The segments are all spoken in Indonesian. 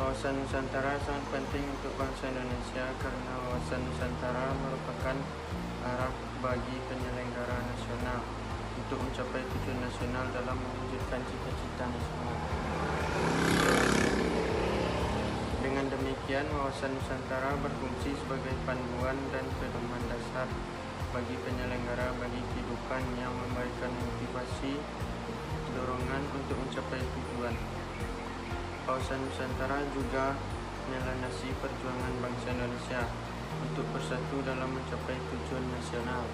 Wawasan Nusantara sangat penting untuk bangsa Indonesia karena wawasan Nusantara merupakan arah bagi penyelenggara nasional untuk mencapai tujuan nasional dalam mewujudkan cita-cita nasional. Dengan demikian, wawasan Nusantara berfungsi sebagai panduan dan pedoman dasar bagi penyelenggara bagi kehidupan yang memberikan motivasi, dorongan untuk mencapai tujuan. Wawasan Nusantara juga melandasi perjuangan bangsa Indonesia untuk bersatu dalam mencapai tujuan nasional.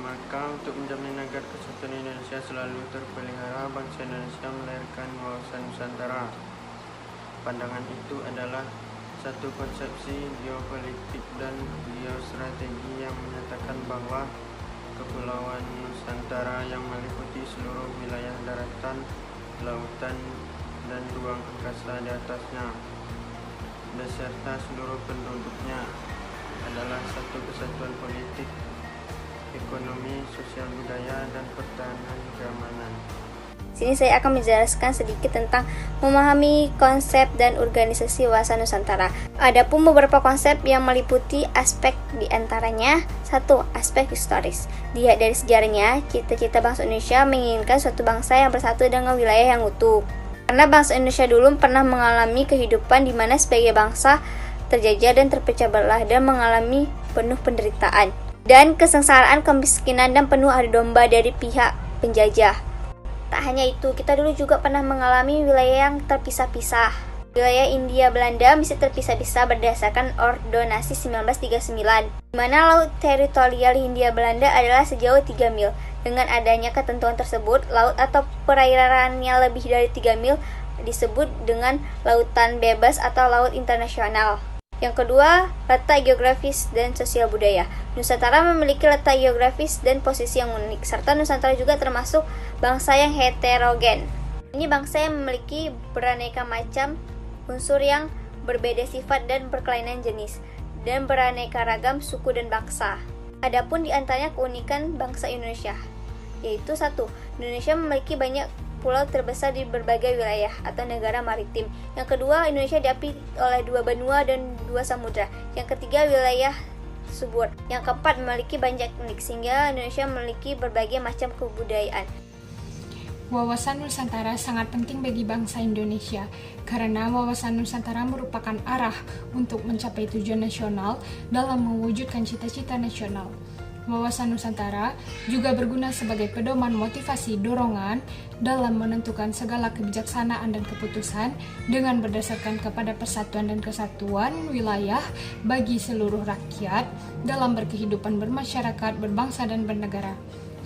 Maka untuk menjamin agar kesatuan Indonesia selalu terpelihara, bangsa Indonesia melahirkan wawasan Nusantara. Pandangan itu adalah satu konsepsi geopolitik dan geostrategi yang menyatakan bahwa Kepulauan Nusantara yang meliputi seluruh wilayah daratan, lautan, dan ruang angkasa di atasnya, beserta seluruh penduduknya, adalah satu kesatuan politik, ekonomi, sosial budaya, dan pertahanan keamanan. Sini saya akan menjelaskan sedikit tentang memahami konsep dan organisasi wawasan Nusantara. Adapun beberapa konsep yang meliputi aspek diantaranya: 1. Aspek historis. Dilihat dari sejarahnya, cita-cita bangsa Indonesia menginginkan suatu bangsa yang bersatu dengan wilayah yang utuh. Karena bangsa Indonesia dulu pernah mengalami kehidupan di mana sebagai bangsa terjajah dan terpecah belah dan mengalami penuh penderitaan dan kesengsaraan, kemiskinan, dan penuh adu domba dari pihak penjajah. Tak hanya itu, kita dulu juga pernah mengalami wilayah yang terpisah-pisah. Wilayah India Belanda masih terpisah-pisah berdasarkan Ordonansi 1939, di mana laut teritorial Hindia Belanda adalah sejauh 3 mil. Dengan adanya ketentuan tersebut, laut atau perairannya lebih dari 3 mil disebut dengan lautan bebas atau laut internasional. Yang kedua, letak geografis dan sosial budaya. Nusantara memiliki letak geografis dan posisi yang unik, serta Nusantara juga termasuk bangsa yang heterogen. Ini bangsa yang memiliki beraneka macam unsur yang berbeda sifat dan berkelainan jenis, dan beraneka ragam suku dan bangsa. Adapun di antaranya keunikan bangsa Indonesia, yaitu 1. Indonesia memiliki banyak pulau terbesar di berbagai wilayah atau negara maritim. Yang kedua, Indonesia diapit oleh 2 benua dan 2 samudra. Yang ketiga, wilayah subur. Yang keempat, memiliki banyak unik sehingga Indonesia memiliki berbagai macam kebudayaan. Wawasan Nusantara sangat penting bagi bangsa Indonesia karena wawasan Nusantara merupakan arah untuk mencapai tujuan nasional dalam mewujudkan cita-cita nasional. Wawasan Nusantara juga berguna sebagai pedoman motivasi dorongan dalam menentukan segala kebijaksanaan dan keputusan dengan berdasarkan kepada persatuan dan kesatuan wilayah bagi seluruh rakyat dalam berkehidupan bermasyarakat, berbangsa, dan bernegara.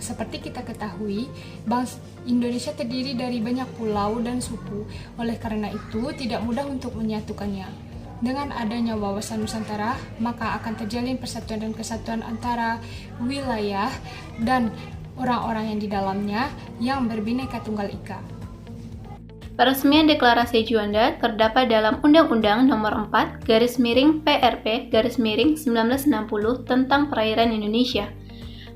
Seperti kita ketahui, bangsa Indonesia terdiri dari banyak pulau dan suku, oleh karena itu tidak mudah untuk menyatukannya. Dengan adanya wawasan Nusantara, maka akan terjalin persatuan dan kesatuan antara wilayah dan orang-orang yang di dalamnya yang berbineka tunggal ika. Peresmian Deklarasi Juanda terdapat dalam Undang-Undang Nomor 4 PRP 1960 tentang Perairan Indonesia.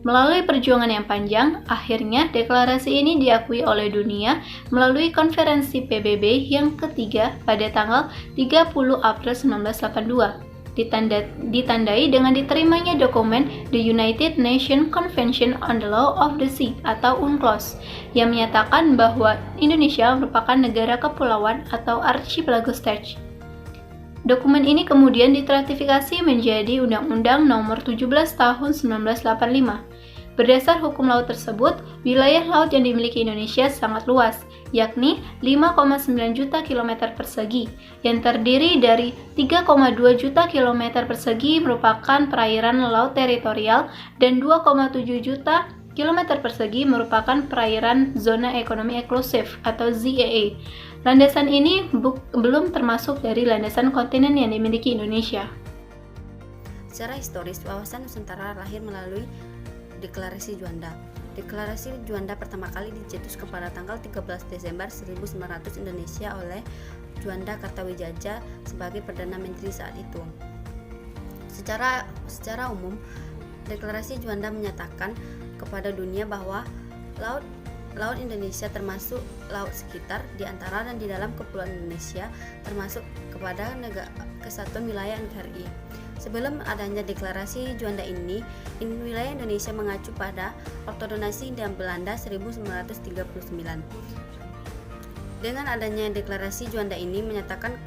Melalui perjuangan yang panjang, akhirnya deklarasi ini diakui oleh dunia melalui konferensi PBB yang ketiga pada tanggal 30 April 1982. Ditandai dengan diterimanya dokumen The United Nations Convention on the Law of the Sea atau UNCLOS yang menyatakan bahwa Indonesia merupakan negara kepulauan atau archipelago state. Dokumen ini kemudian diratifikasi menjadi Undang-Undang Nomor 17 Tahun 1985. Berdasar hukum laut tersebut, wilayah laut yang dimiliki Indonesia sangat luas, yakni 5,9 juta kilometer persegi, yang terdiri dari 3,2 juta kilometer persegi merupakan perairan laut teritorial dan 2,7 juta kilometer persegi merupakan perairan zona ekonomi eksklusif atau ZEE. Landasan ini belum termasuk dari landasan kontinen yang dimiliki Indonesia. Secara historis, wawasan Nusantara lahir melalui Deklarasi Juanda. Deklarasi Juanda pertama kali dicetuskan pada tanggal 13 Desember 1900 Indonesia oleh Juanda Kartawijaya sebagai Perdana Menteri saat itu. Secara umum, Deklarasi Juanda menyatakan kepada dunia bahwa laut Laut Indonesia termasuk laut sekitar, di antara dan di dalam Kepulauan Indonesia, termasuk kepada kesatuan wilayah NKRI. Sebelum adanya deklarasi Juanda ini wilayah Indonesia mengacu pada Ordonansi Hindia Belanda 1939. Dengan adanya deklarasi Juanda ini menyatakan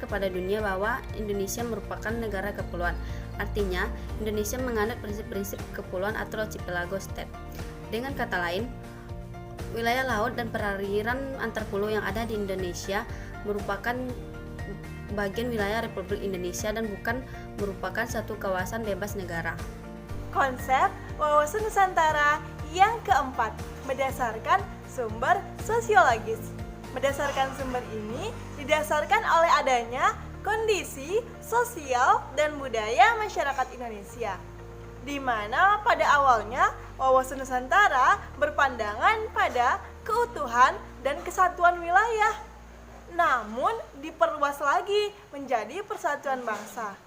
kepada dunia bahwa Indonesia merupakan negara kepulauan. Artinya, Indonesia menganut prinsip-prinsip kepulauan atau archipelago state. Dengan kata lain, wilayah laut dan perairan antar pulau yang ada di Indonesia merupakan bagian wilayah Republik Indonesia dan bukan merupakan satu kawasan bebas negara. Konsep wawasan Nusantara yang keempat berdasarkan sumber sosiologis. Berdasarkan sumber ini didasarkan oleh adanya kondisi sosial dan budaya masyarakat Indonesia, di mana pada awalnya wawasan Nusantara berpandangan pada keutuhan dan kesatuan wilayah, namun diperluas lagi menjadi persatuan bangsa.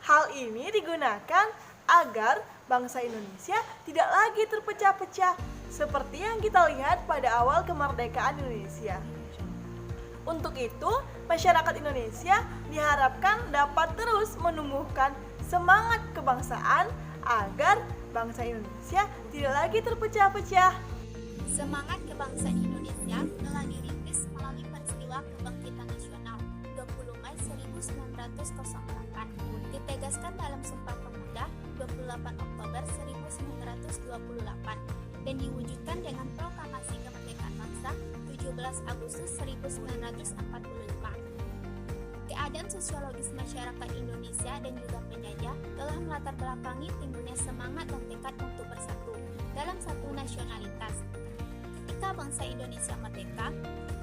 Hal ini digunakan agar bangsa Indonesia tidak lagi terpecah-pecah seperti yang kita lihat pada awal kemerdekaan Indonesia. Untuk itu, masyarakat Indonesia diharapkan dapat terus menumbuhkan semangat kebangsaan agar bangsa Indonesia tidak lagi terpecah-pecah. Semangat kebangsaan Indonesia telah dirintis melalui peristiwa kebangkitan nasional 20 Mei 1908, ditegaskan dalam Sumpah Pemuda 28 Oktober 1928, dan diwujudkan dengan Proklamasi Kemerdekaan Bangsa 17 Agustus 1945. Keadaan sosiologis masyarakat Indonesia dan juga penjajah telah melatar belakangi timbulnya semangat dan tekad untuk bersatu dalam satu nasionalitas. Ketika bangsa Indonesia merdeka,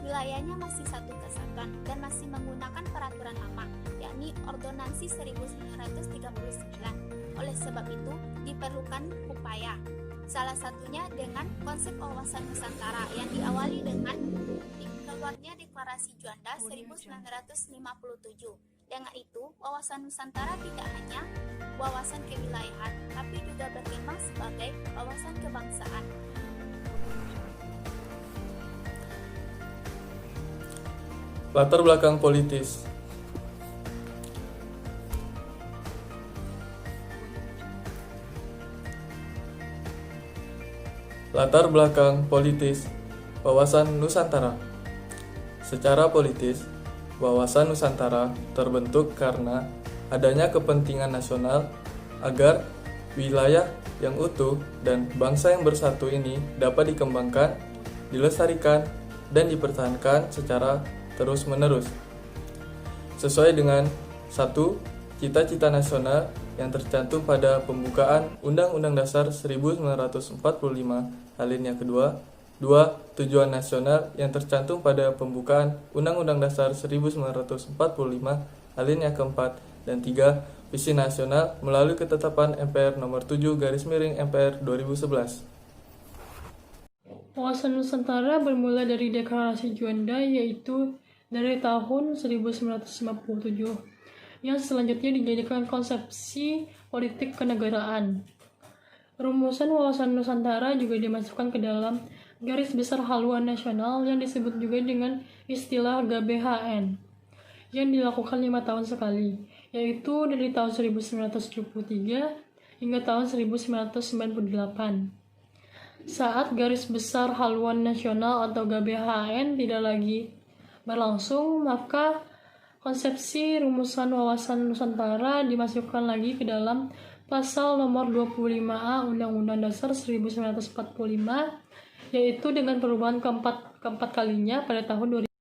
wilayahnya masih satu kesatuan dan masih menggunakan peraturan lama, yakni Ordonansi 1939. Oleh sebab itu, diperlukan upaya. Salah satunya dengan konsep wawasan Nusantara yang diawali dengan keluarnya Deklarasi Juanda 1957. Dengan itu, wawasan Nusantara tidak hanya wawasan kewilayahan, tapi juga berkembang sebagai wawasan kebangsaan. Latar belakang politis. Latar belakang politis wawasan Nusantara. Secara politis, wawasan Nusantara terbentuk karena adanya kepentingan nasional agar wilayah yang utuh dan bangsa yang bersatu ini dapat dikembangkan, dilestarikan, dan dipertahankan secara terus-menerus. Sesuai dengan 1. Cita-cita nasional yang tercantum pada pembukaan Undang-Undang Dasar 1945 alinea kedua. 2. Tujuan nasional yang tercantum pada pembukaan Undang-Undang Dasar 1945 alinea keempat. Dan 3. Visi nasional melalui ketetapan MPR nomor 7/MPR 2011. Wawasan Nusantara bermula dari Deklarasi Juanda, yaitu dari tahun 1957, yang selanjutnya dijadikan konsepsi politik kenegaraan. Rumusan wawasan Nusantara juga dimasukkan ke dalam garis besar haluan nasional yang disebut juga dengan istilah GBHN, yang dilakukan 5 tahun sekali, yaitu dari tahun 1973 hingga tahun 1998. Saat garis besar haluan nasional atau GBHN tidak lagi berlangsung, maka konsepsi rumusan wawasan Nusantara dimasukkan lagi ke dalam pasal nomor 25A Undang-Undang Dasar 1945, yaitu dengan perubahan keempat kalinya pada tahun 2000.